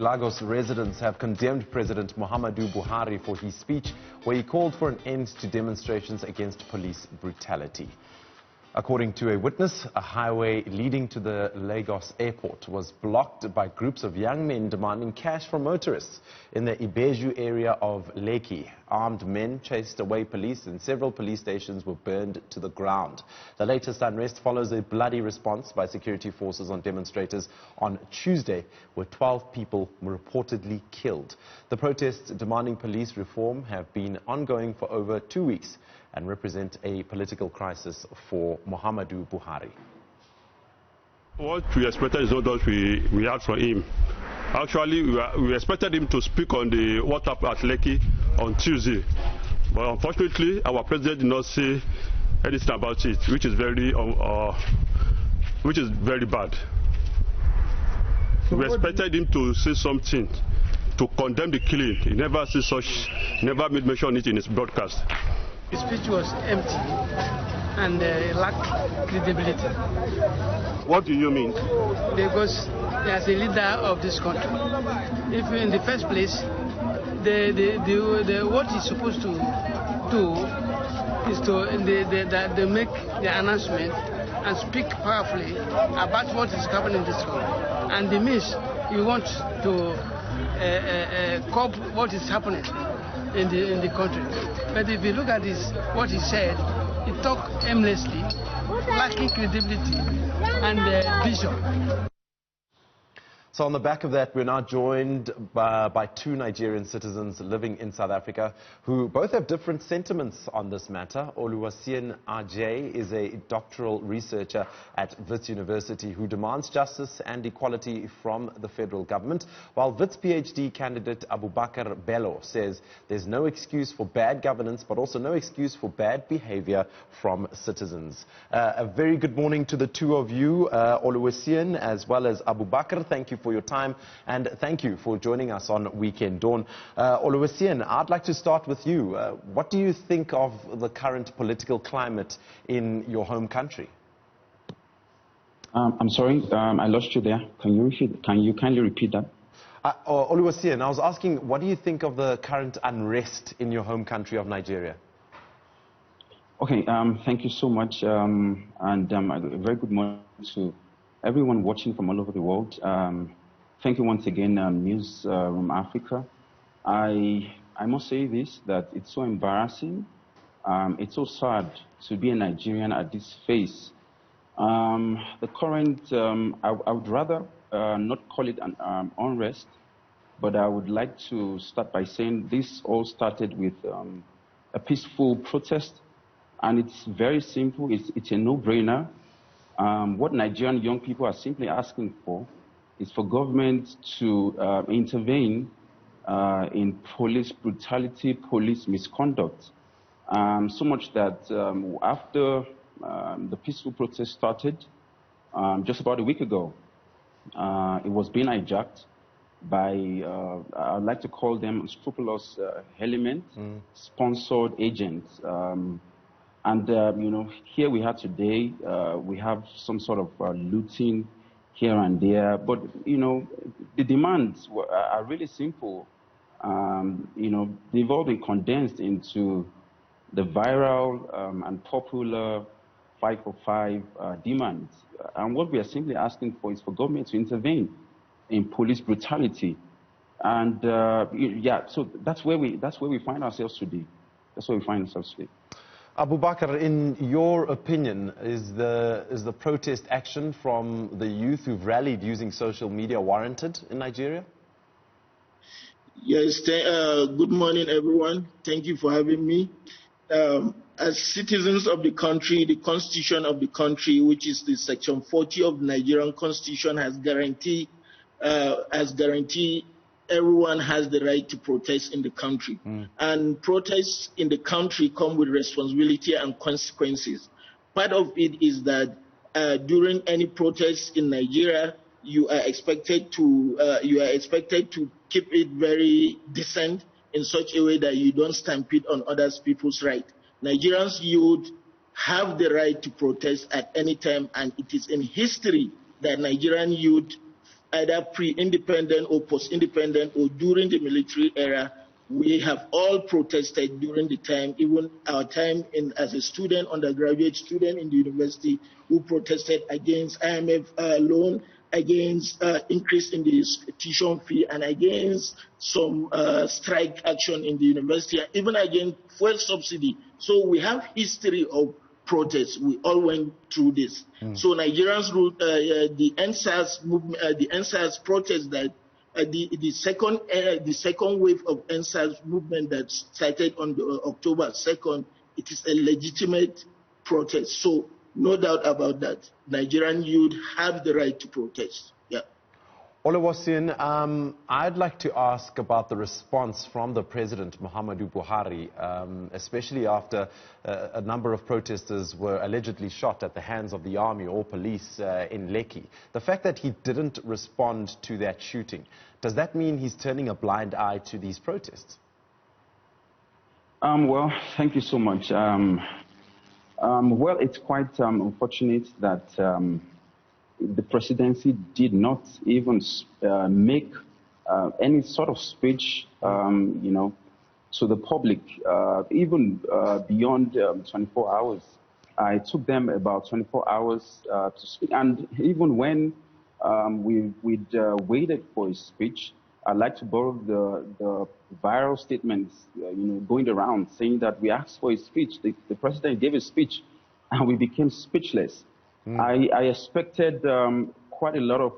Lagos residents have condemned President Muhammadu Buhari for his speech where he called for an end to demonstrations against police brutality. According to a witness, a highway leading to the Lagos airport was blocked by groups of young men demanding cash from motorists. In the Ibeju area of Lekki, armed men chased away police and several police stations were burned to the ground. The latest unrest follows a bloody response by security forces on demonstrators on Tuesday, where 12 people were reportedly killed. The protests demanding police reform have been ongoing for over 2 weeks and represent a political crisis for Muhammadu Buhari. What we expected is not what we had from him. Actually, we expected him to speak on the what happened at Lekki on Tuesday. But unfortunately, our president did not say anything about it, which is very bad. So we expected him to say something to condemn the killing. He never said such, never made mention of it in his broadcast. His speech was empty and lacked credibility. What do you mean? Because as a leader of this country, if in the first place, what he's supposed to do is to make the announcement and speak powerfully about what is happening in this country. And the means he wants to curb what is happening in the country. But if you look at this, what he said, he talked aimlessly, lacking credibility and vision. So on the back of that, we're now joined by two Nigerian citizens living in South Africa who both have different sentiments on this matter. Oluwaseun Ajay is a doctoral researcher at Wits University who demands justice and equality from the federal government, while Wits PhD candidate Abubakar Bello says there's no excuse for bad governance, but also no excuse for bad behavior from citizens. A very good morning to the two of you, Oluwaseun as well as Abubakar. Thank you for your time and thank you for joining us on Weekend Dawn. Oluwaseun, I'd like to start with you. What do you think of the current political climate in your home country? I'm sorry, I lost you there. Can you kindly repeat that? Oluwaseun, I was asking, what do you think of the current unrest in your home country of Nigeria? Okay, thank you so much, and a very good morning to everyone watching from all over the world. Thank you once again, Newzroom Afrika. I must say this, that it's so embarrassing. It's so sad to be a Nigerian at this phase. The current, I would rather not call it an unrest, but I would like to start by saying this all started with a peaceful protest, and it's very simple. It's a no-brainer. What Nigerian young people are simply asking for is for government to intervene in police brutality, police misconduct. So much that after the peaceful protest started, just about a week ago, it was being hijacked by, I'd like to call them scrupulous elements, sponsored agents. And, you know, here we have today, we have some sort of looting here and there. But, you know, the demands are really simple. You know, they've all been condensed into the viral and popular 545 demands. And what we are simply asking for is for government to intervene in police brutality. And, yeah, so that's where we find ourselves today. That's where we find ourselves today. Abubakar, in your opinion, is the protest action from the youth who've rallied using social media warranted in Nigeria? Yes, good morning, everyone. Thank you for having me. As citizens of the country, the constitution of the country, which is the section 40 of the Nigerian constitution, has guaranteed everyone has the right to protest in the country. And protests in the country come with responsibility and consequences. Part of it is that during any protest in Nigeria, you are expected to keep it very decent in such a way that you don't stampede on other people's rights. Nigerians youth have the right to protest at any time, and it is in history that Nigerian youth either pre-independent or post-independent or during the military era, we have all protested during the time, even our time as a student, undergraduate student in the university, who protested against IMF loan, against increase in the tuition fee, and against some strike action in the university, even against fuel subsidy. So we have history of protests. We all went through this. So Nigerians ruled the NSAS movement, the NSAS protest that the second wave of NSAS movement that started on October 2nd, it is a legitimate protest. So no doubt about that. Nigerian youth have the right to protest. Yeah. Oluwaseun, I'd like to ask about the response from the President, Muhammadu Buhari, especially after a number of protesters were allegedly shot at the hands of the army or police in Lekki. The fact that he didn't respond to that shooting, does that mean he's turning a blind eye to these protests? Well, thank you so much. Well, it's quite unfortunate that the presidency did not even make any sort of speech, you know, to the public, even beyond 24 hours. I took them about 24 hours to speak, and even when we'd waited for his speech, I'd like to borrow the viral statements, you know, going around saying that we asked for his speech. The president gave a speech, and we became speechless. I expected quite a lot of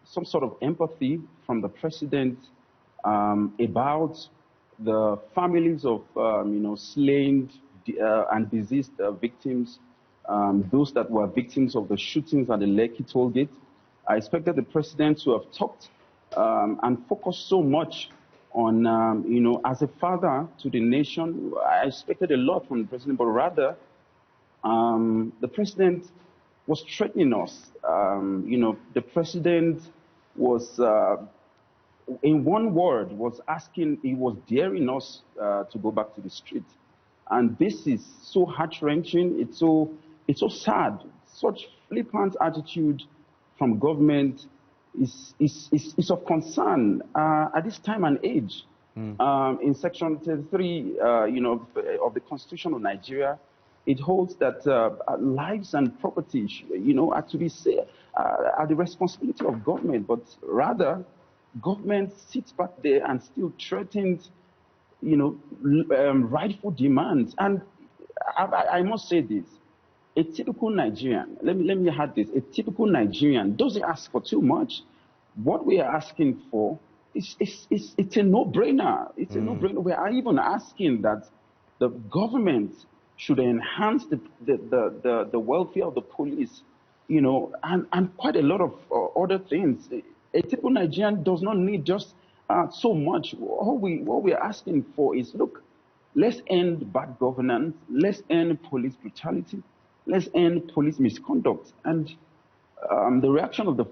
some sort of empathy from the president about the families of you know, slain and deceased victims, those that were victims of the shootings at the Lekki toll gate. I expected the president to have talked and focused so much on, you know, as a father to the nation. I expected a lot from the president, but rather the president was threatening us. You know, the president was, in one word, was asking, he was daring us to go back to the street. And this is so heart-wrenching, it's so sad. Such flippant attitude from government is of concern at this time and age. In Section 33, you know, of the Constitution of Nigeria, it holds that lives and property, you know, are to be are the responsibility of government, but rather government sits back there and still threatens, you know, rightful demands. And I must say this: a typical Nigerian, let me add this: a typical Nigerian doesn't ask for too much. What we are asking for is it's a no-brainer. It's a no-brainer. We are even asking that the government should enhance the welfare of the police, you know, and quite a lot of other things. A typical Nigerian does not need just so much. What we are asking for is, look, let's end bad governance, let's end police brutality, let's end police misconduct. And the reaction of the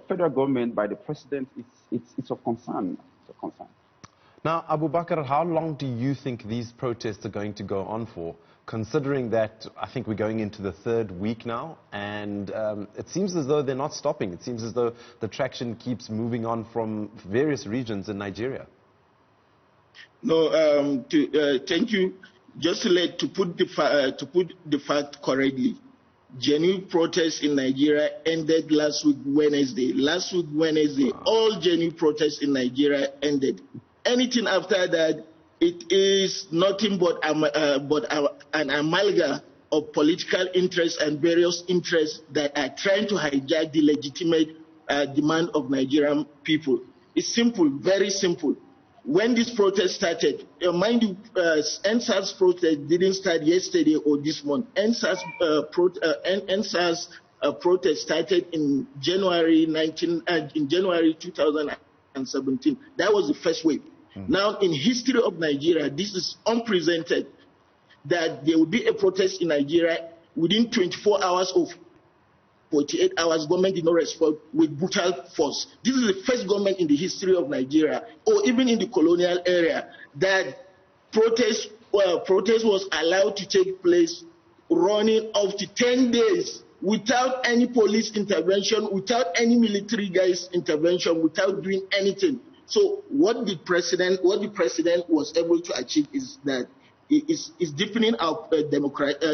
federal government by the president, it's of concern. It's of concern. Now, Abubakar, how long do you think these protests are going to go on for? Considering that I think we're going into the third week now, and it seems as though they're not stopping. It seems as though the traction keeps moving on from various regions in Nigeria. No, thank you. Just to put the fact correctly, genuine protests in Nigeria ended last week Wednesday. Last week Wednesday, all genuine protests in Nigeria ended. Anything after that, it is nothing but an amalgam of political interests and various interests that are trying to hijack the legitimate demand of Nigerian people. It's simple, very simple. When this protest started, mind you, NSAS protest didn't start yesterday or this month. NSAS protest started in January 2017. That was the first wave. Now, in history of Nigeria, this is unprecedented that there will be a protest in Nigeria within 24 hours of 48 hours, government did not respond with brutal force. This is the first government in the history of Nigeria, or even in the colonial era, that protest was allowed to take place running up to 10 days without any police intervention, without any military guys intervention, without doing anything. So what the president was able to achieve is that is deepening our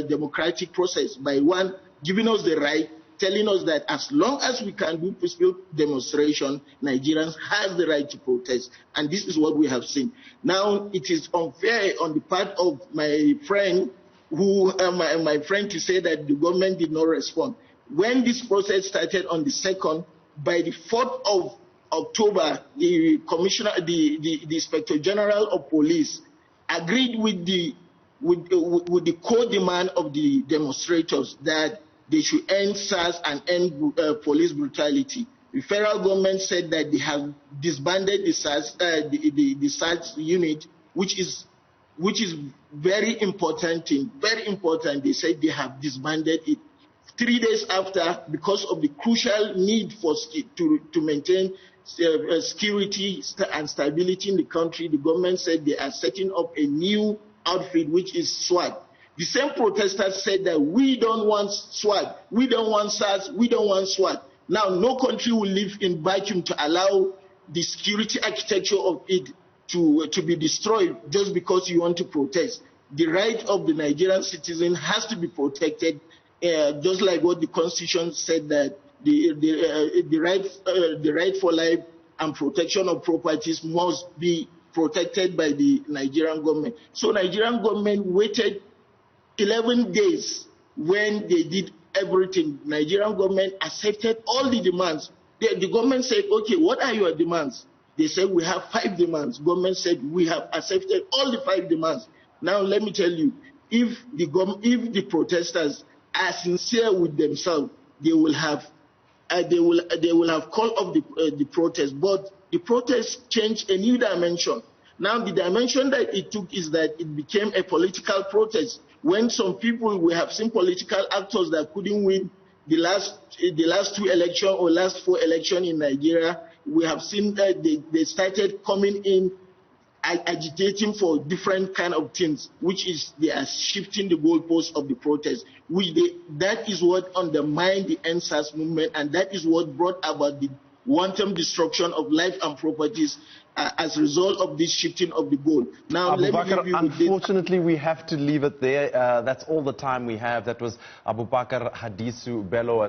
democratic process by one, giving us the right, telling us that as long as we can do peaceful demonstration, Nigerians have the right to protest. And this is what we have seen. Now, it is unfair on the part of my friend, my friend to say that the government did not respond. When this process started on the 2nd, by the 4th of October, the commissioner, the Inspector General of Police agreed with the core demand of the demonstrators that they should end SARS and end police brutality. The federal government said that they have disbanded the SARS unit, which is very important thing, very important. They said they have disbanded it. 3 days after, because of the crucial need to maintain security and stability in the country, the government said they are setting up a new outfit, which is SWAT. The same protesters said that we don't want SWAT, we don't want SARS, we don't want SWAT. Now, no country will live in vacuum to allow the security architecture of it to be destroyed just because you want to protest. The right of the Nigerian citizen has to be protected, just like what the Constitution said, that the right for life and protection of properties must be protected by the Nigerian government. So Nigerian government waited 11 days when they did everything. Nigerian government accepted all the demands. The government said, okay, what are your demands? They said, we have 5 demands. Government said, we have accepted all the 5 demands. Now, let me tell you, if the protesters are sincere with themselves, they will have called off the protest. But the protest changed a new dimension. Now, the dimension that it took is that it became a political protest. When some people, we have seen political actors that couldn't win the last 2 elections or last 4 elections in Nigeria, we have seen that they started coming in, agitating for different kind of things, which is they are shifting the goalposts of the protest. That is what undermined the NSAS movement, and that is what brought about the wanton destruction of life and properties as a result of this shifting of the goal. Now, Abubakar, unfortunately, we have to leave it there. That's all the time we have. That was Abubakar, Hadisu, Bello.